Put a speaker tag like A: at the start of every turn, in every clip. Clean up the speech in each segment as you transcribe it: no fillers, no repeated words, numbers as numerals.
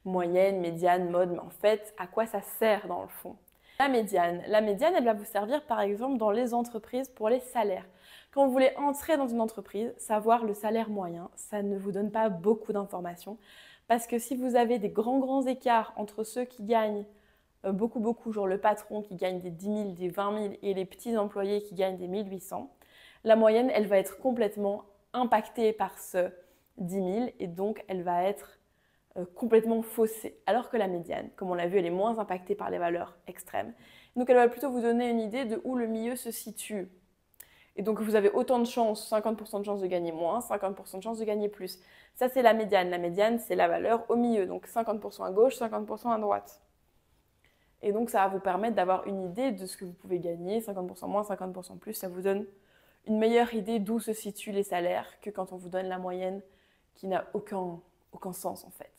A: moyenne, médiane, mode, mais en fait, à quoi ça sert dans le fond? La médiane, elle va vous servir par exemple dans les entreprises pour les salaires. Quand vous voulez entrer dans une entreprise, savoir le salaire moyen, ça ne vous donne pas beaucoup d'informations. Parce que si vous avez des grands écarts entre ceux qui gagnent beaucoup, genre le patron qui gagne des 10 000, des 20 000 et les petits employés qui gagnent des 1800, la moyenne, elle va être complètement impactée par ce 10 000 et donc elle va être complètement faussée. Alors que la médiane, comme on l'a vu, elle est moins impactée par les valeurs extrêmes. Donc elle va plutôt vous donner une idée de où le milieu se situe. Et donc vous avez autant de chances, 50% de chances de gagner moins, 50% de chances de gagner plus. Ça c'est la médiane. La médiane, c'est la valeur au milieu, donc 50% à gauche, 50% à droite. Et donc ça va vous permettre d'avoir une idée de ce que vous pouvez gagner, 50% moins, 50% plus. Ça vous donne une meilleure idée d'où se situent les salaires que quand on vous donne la moyenne qui n'a aucun sens en fait.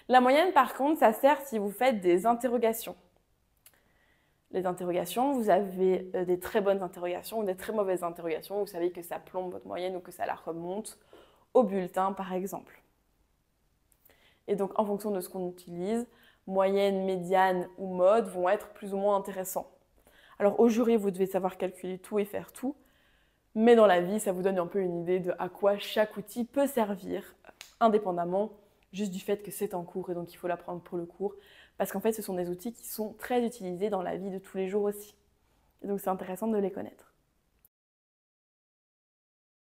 A: La moyenne par contre, ça sert si vous faites des interrogations. Les interrogations, vous avez des très bonnes interrogations ou des très mauvaises interrogations. Vous savez que ça plombe votre moyenne ou que ça la remonte au bulletin par exemple. Et donc en fonction de ce qu'on utilise, moyenne, médiane ou mode vont être plus ou moins intéressants. Alors au jury, vous devez savoir calculer tout et faire tout, mais dans la vie, ça vous donne un peu une idée de à quoi chaque outil peut servir, indépendamment juste du fait que c'est en cours et donc il faut l'apprendre pour le cours, parce qu'en fait, ce sont des outils qui sont très utilisés dans la vie de tous les jours aussi. Et donc c'est intéressant de les connaître.